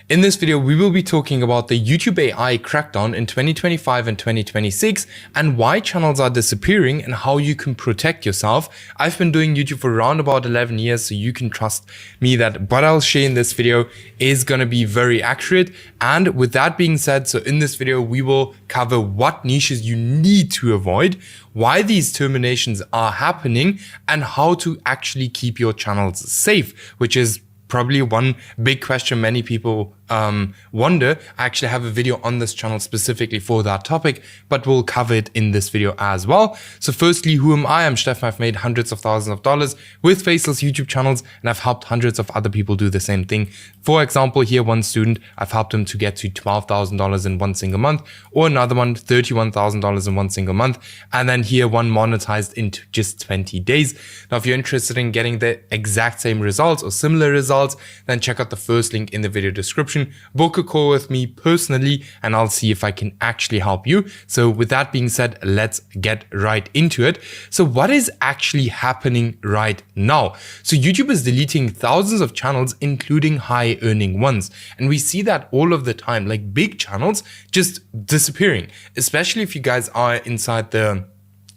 In this video, we will be talking about the YouTube AI crackdown in 2025 and 2026 and why channels are disappearing and how you can protect yourself. I've been doing YouTube for around about 11 years, so you can trust me that what I'll share in this video is going to be very accurate. And with that being said, so in this video, we will cover what niches you need to avoid, why these terminations are happening, and how to actually keep your channels safe, which is probably one big question many people wonder. I actually have a video on this channel specifically for that topic, but we'll cover it in this video as well. So firstly, who am I? I'm Steffen. I've made hundreds of thousands of dollars with faceless YouTube channels, and I've helped hundreds of other people do the same thing. For example, here one student, I've helped him to get to $12,000 in one single month, or another one, $31,000 in one single month. And then here one monetized into just 20 days. Now, if you're interested in getting the exact same results or similar results, then check out the first link in the video description. Book a call with me personally, and I'll see if I can actually help you. So with that being said, let's get right into it. So what is actually happening right now? So YouTube is deleting thousands of channels, including high earning ones. And we see that all of the time, like big channels just disappearing, especially if you guys are inside the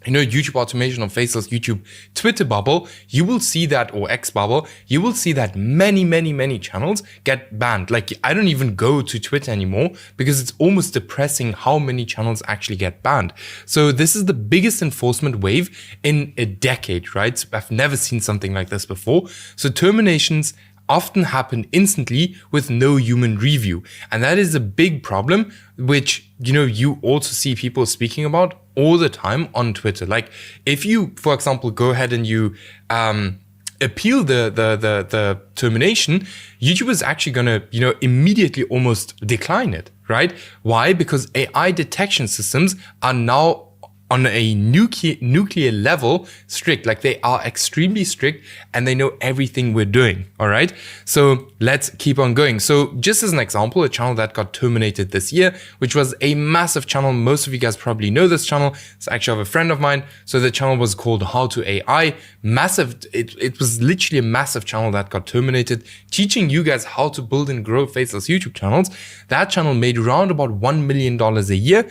YouTube automation or faceless YouTube Twitter bubble. You will see that, or X bubble, you will see that many channels get banned. Like, I don't even go to Twitter anymore because it's almost depressing how many channels actually get banned. So this is the biggest enforcement wave in a decade, right? I've never seen something like this before. So terminations often happen instantly with no human review. And that is a big problem, which, you also see people speaking about all the time on Twitter. Like, if you, for example, go ahead and you appeal the termination, YouTube is actually gonna, immediately almost decline it, right? Why? Because AI detection systems are now on a nuclear level strict. Like, they are extremely strict and they know everything we're doing. All right. So let's keep on going. So just as an example, a channel that got terminated this year, which was a massive channel. Most of you guys probably know this channel. It's actually of a friend of mine. So the channel was called How to AI. Massive. It was literally a massive channel that got terminated, teaching you guys how to build and grow faceless YouTube channels. That channel made around about $1 million a year.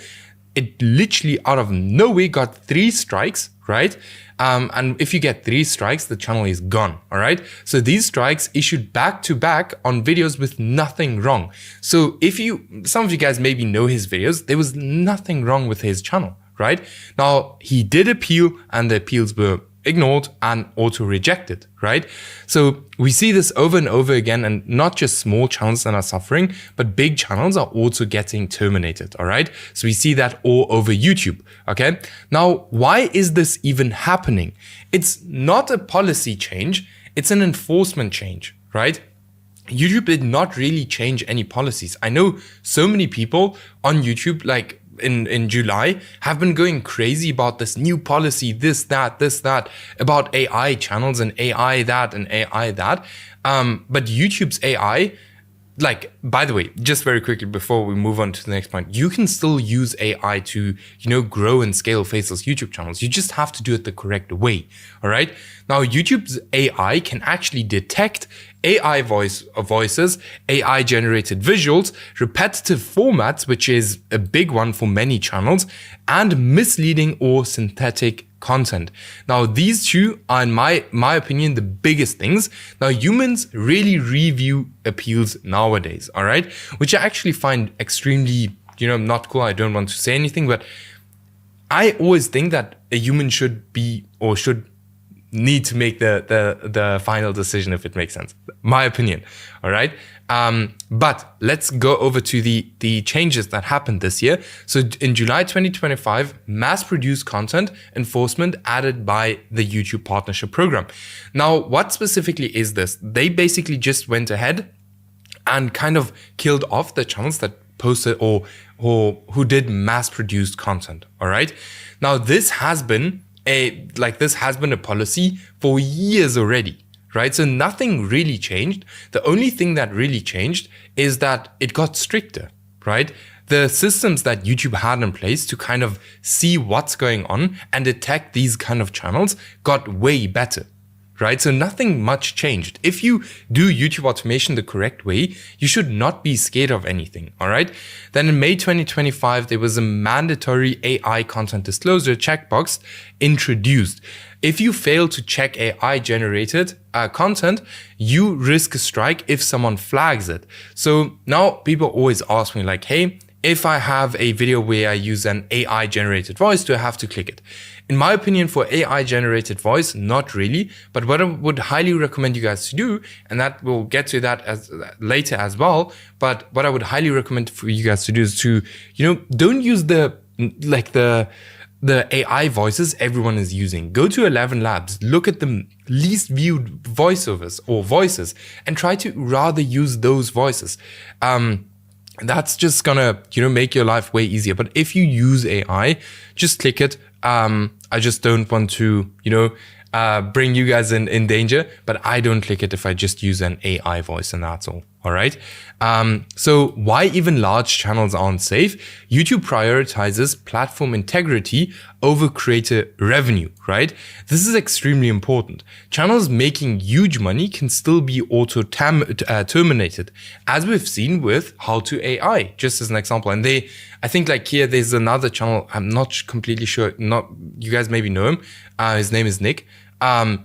It literally out of nowhere got 3 strikes, right? And if you get 3 strikes, the channel is gone, all right? So these strikes issued back to back on videos with nothing wrong. So some of you guys maybe know his videos, there was nothing wrong with his channel, right? Now, he did appeal and the appeals were ignored and auto rejected, right? So we see this over and over again, and not just small channels that are suffering, but big channels are also getting terminated, all right? So we see that all over YouTube, okay? Now, why is this even happening? It's not a policy change, it's an enforcement change, right? YouTube did not really change any policies. I know so many people on YouTube, like in July, have been going crazy about this new policy, this, that, about AI channels and AI that and AI that. But YouTube's AI, like, by the way, just very quickly before we move on to the next point, you can still use AI to, grow and scale faceless YouTube channels. You just have to do it the correct way, all right? Now, YouTube's AI can actually detect AI voices, AI generated visuals, repetitive formats, which is a big one for many channels, and misleading or synthetic content. Now, these two are, in my opinion, the biggest things. Now, humans really review appeals nowadays, all right? Which I actually find extremely, not cool. I don't want to say anything, but I always think that a human should be, or should need to make the final decision, if it makes sense. My opinion, all right? But let's go over to the changes that happened this year. So in July 2025, mass-produced content enforcement added by the YouTube Partnership Program. Now, what specifically is this? They basically just went ahead and kind of killed off the channels that posted or who did mass-produced content, all right? Now, this has been a policy for years already, right? So nothing really changed. The only thing that really changed is that it got stricter, right? The systems that YouTube had in place to kind of see what's going on and detect these kind of channels got way better, right? So nothing much changed. If you do YouTube automation the correct way, you should not be scared of anything, all right? Then in May 2025, there was a mandatory AI content disclosure checkbox introduced. If you fail to check AI generated content, you risk a strike if someone flags it. So now people always ask me like, hey, if I have a video where I use an AI generated voice, do I have to click it? In my opinion, for AI generated voice, not really. But what I would highly recommend you guys to do, and that we'll get to that as later as well. But what I would highly recommend for you guys to do is to, don't use the AI voices everyone is using. Go to ElevenLabs, look at the least viewed voiceovers or voices, and try to rather use those voices. That's just gonna, make your life way easier. But if you use AI, just click it. I just don't want to, bring you guys in danger, but I don't click it if I just use an AI voice, and that's all. All right. So why even large channels aren't safe? YouTube prioritizes platform integrity over creator revenue, right? This is extremely important. Channels making huge money can still be terminated, as we've seen with How to AI, just as an example. And I think like here, there's another channel. I'm not completely sure. You guys maybe know him. His name is Nick.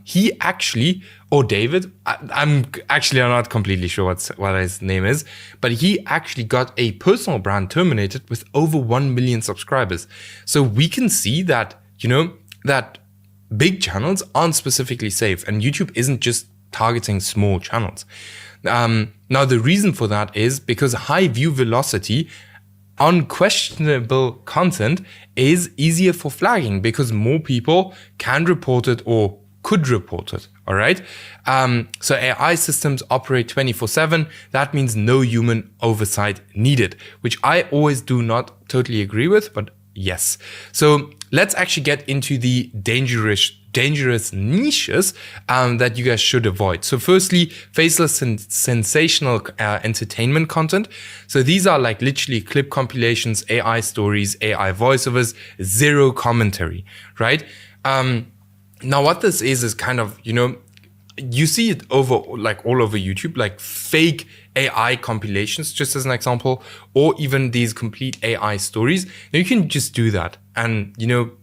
He actually, or David, I'm not completely sure what his name is, but he actually got a personal brand terminated with over 1 million subscribers. So we can see that, that big channels aren't specifically safe, and YouTube isn't just targeting small channels. Now, the reason for that is because high view velocity on questionable content is easier for flagging because more people can report it or could report it. All right. So AI systems operate 24/7. That means no human oversight needed, which I always do not totally agree with, but yes. So let's actually get into the dangerous niches that you guys should avoid. So firstly, faceless and sensational entertainment content. So these are like literally clip compilations, AI stories, AI voiceovers, zero commentary, right? Now what this is kind of, you see it all over YouTube, like fake AI compilations, just as an example, or even these complete AI stories. Now you can just do that and,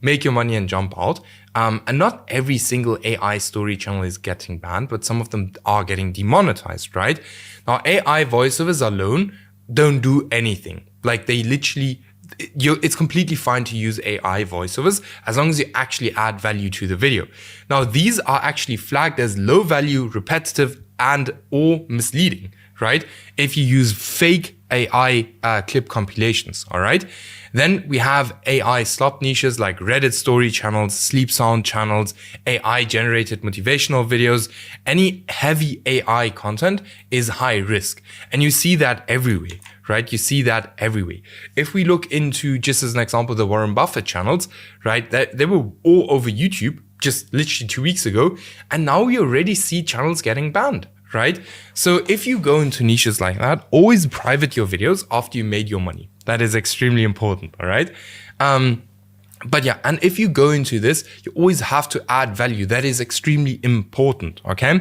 make your money and jump out. And not every single AI story channel is getting banned, but some of them are getting demonetized, right? Now AI voiceovers alone don't do anything. Like they literally, it's completely fine to use AI voiceovers as long as you actually add value to the video. Now, these are actually flagged as low value, repetitive, and or misleading, right? If you use fake AI clip compilations, all right? Then we have AI slop niches like Reddit story channels, sleep sound channels, AI generated motivational videos. Any heavy AI content is high risk. And you see that everywhere, right? You see that everywhere. If we look into, just as an example, the Warren Buffett channels, right? They were all over YouTube just literally 2 weeks ago. And now we already see channels getting banned, right? So if you go into niches like that, always private your videos after you made your money. That is extremely important, all right? But yeah, and if you go into this, you always have to add value. That is extremely important, okay?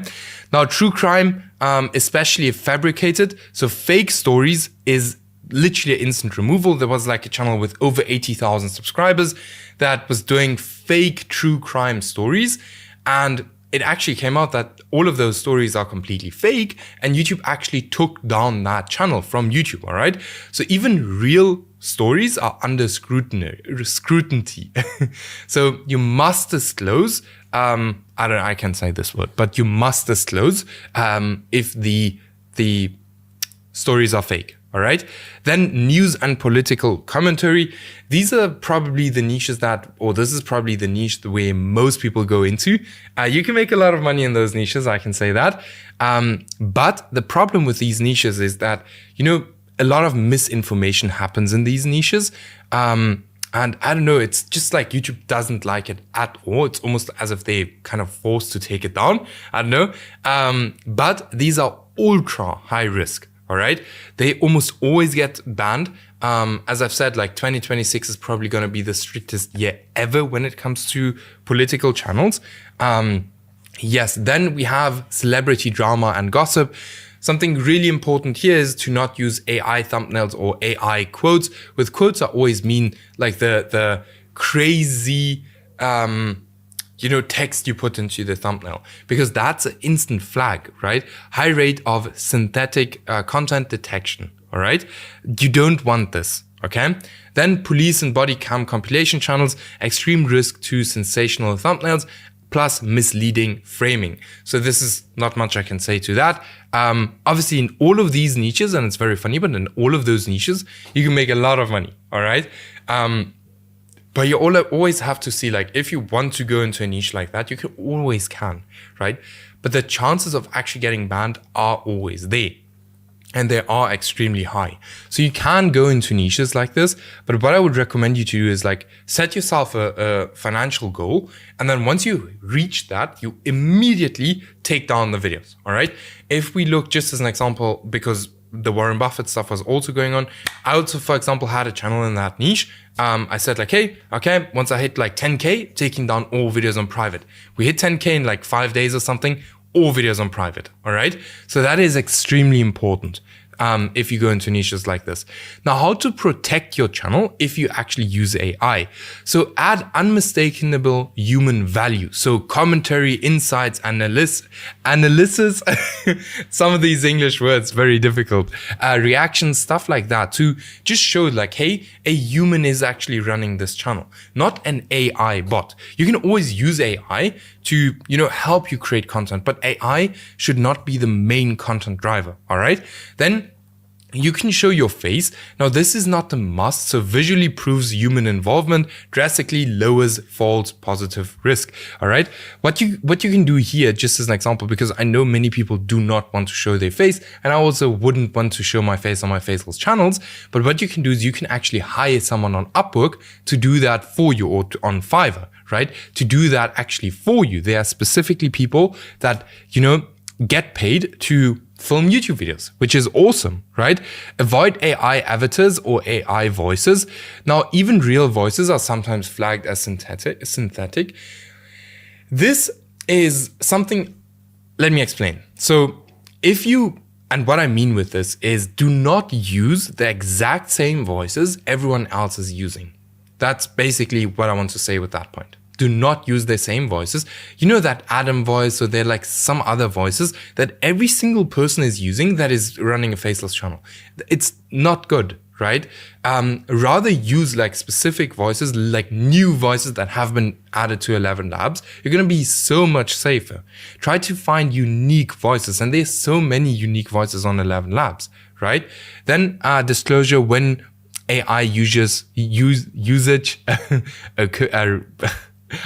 Now, true crime, especially if fabricated, so fake stories is literally instant removal. There was like a channel with over 80,000 subscribers that was doing fake true crime stories, and it actually came out that all of those stories are completely fake, and YouTube actually took down that channel from YouTube, all right? So even real stories are under scrutiny. So you must disclose, I can't say this word, but you must disclose if the stories are fake. All right. Then news and political commentary. These are probably the niches this is probably the niche where most people go into. You can make a lot of money in those niches, I can say that. But the problem with these niches is that, a lot of misinformation happens in these niches. And I don't know, it's just like YouTube doesn't like it at all. It's almost as if they're kind of forced to take it down. I don't know. But these are ultra high risk. All right. They almost always get banned. As I've said, like 2026 is probably going to be the strictest year ever when it comes to political channels. Yes, then we have celebrity drama and gossip. Something really important here is to not use AI thumbnails or AI quotes. With quotes, I always mean like the crazy, text you put into the thumbnail, because that's an instant flag, right? High rate of synthetic content detection, all right? You don't want this, okay? Then police and body cam compilation channels, extreme risk to sensational thumbnails, plus misleading framing. So this is not much I can say to that. Obviously in all of these niches, and it's very funny, but in all of those niches, you can make a lot of money, all right? But you always have to see, like, if you want to go into a niche like that, you can, right? But the chances of actually getting banned are always there. And they are extremely high. So you can go into niches like this, but what I would recommend you to do is like set yourself a financial goal. And then once you reach that, you immediately take down the videos, all right? If we look just as an example, because the Warren Buffett stuff was also going on. I also, for example, had a channel in that niche. I said like, hey, okay, once I hit like 10K, taking down all videos on private. We hit 10K in like 5 days or something, all videos on private, all right? So that is extremely important if you go into niches like this. Now, how to protect your channel if you actually use AI. So add unmistakable human value. So commentary, insights, analysis, some of these English words, very difficult, reactions, stuff like that, to just show like, hey, a human is actually running this channel, not an AI bot. You can always use AI to, help you create content, but AI should not be the main content driver, all right? Then you can show your face. Now, this is not a must, so visually proves human involvement, drastically lowers false positive risk, all right? What you can do here, just as an example, because I know many people do not want to show their face, and I also wouldn't want to show my face on my faceless channels, but what you can do is you can actually hire someone on Upwork to do that for you, or on Fiverr, right? To do that actually for you. There are specifically people that, get paid to film YouTube videos, which is awesome, right? Avoid AI avatars or AI voices. Now, even real voices are sometimes flagged as synthetic. This is something, let me explain. So and what I mean with this is, do not use the exact same voices everyone else is using. That's basically what I want to say with that point. Do not use the same voices. That Adam voice, or they're like some other voices that every single person is using that is running a faceless channel. It's not good, right? Rather use like specific voices, like new voices that have been added to ElevenLabs. You're going to be so much safer. Try to find unique voices, and there's so many unique voices on ElevenLabs, right? Then disclosure when AI usage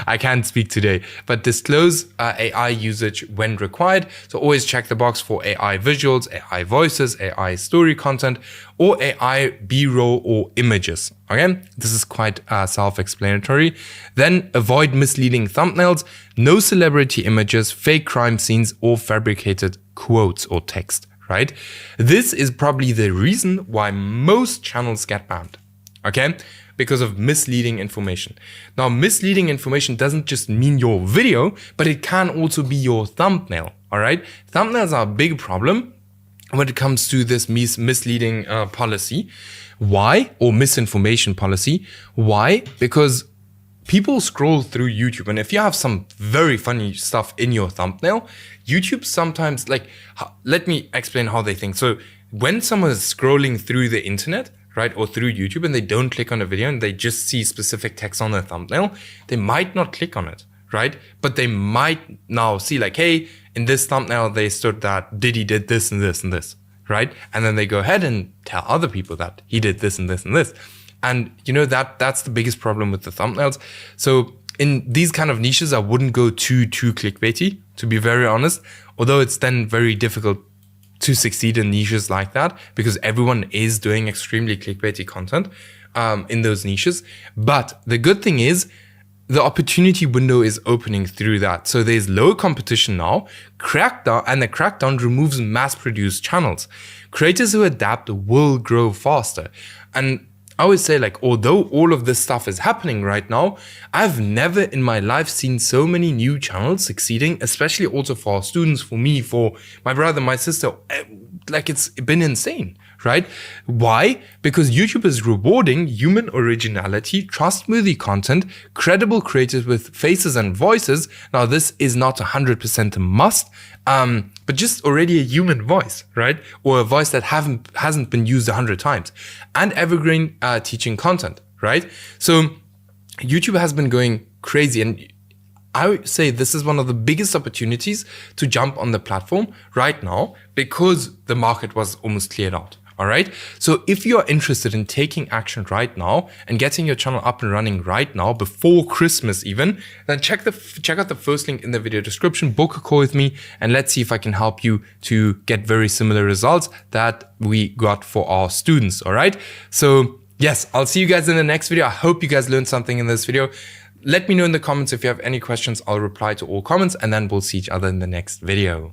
I can't speak today, but disclose AI usage when required. So always check the box for AI visuals, AI voices, AI story content, or AI B-roll or images. Okay, this is quite self-explanatory. Then avoid misleading thumbnails, no celebrity images, fake crime scenes, or fabricated quotes or text, right? This is probably the reason why most channels get banned. Okay, because of misleading information. Now, misleading information doesn't just mean your video, but it can also be your thumbnail, all right? Thumbnails are a big problem when it comes to this misleading policy. Why? Or misinformation policy. Why? Because people scroll through YouTube, and if you have some very funny stuff in your thumbnail, YouTube sometimes, let me explain how they think. So when someone is scrolling through the internet, right, or through YouTube, and they don't click on a video and they just see specific text on their thumbnail, they might not click on it, right? But they might now see like, hey, in this thumbnail, they stood that Diddy did this and this and this, right? And then they go ahead and tell other people that he did this and this and this. And that's the biggest problem with the thumbnails. So in these kind of niches, I wouldn't go too clickbaity, to be very honest, although it's then very difficult to succeed in niches like that, because everyone is doing extremely clickbaity content in those niches. But the good thing is the opportunity window is opening through that. So there's low competition now. The crackdown removes mass-produced channels. Creators who adapt will grow faster. And I always say, like, although all of this stuff is happening right now, I've never in my life seen so many new channels succeeding, especially also for our students, for me, for my brother, my sister. Like, it's been insane, right? Why? Because YouTube is rewarding human originality, trustworthy content, credible creators with faces and voices. Now, this is not 100% a must, but just already a human voice, right? Or a voice that hasn't been used 100 times, and evergreen teaching content, right? So YouTube has been going crazy, and I would say this is one of the biggest opportunities to jump on the platform right now because the market was almost cleared out. All right. So if you are interested in taking action right now and getting your channel up and running right now before Christmas even, then check out the first link in the video description, book a call with me, and let's see if I can help you to get very similar results that we got for our students. All right. So yes, I'll see you guys in the next video. I hope you guys learned something in this video. Let me know in the comments if you have any questions. I'll reply to all comments, and then we'll see each other in the next video.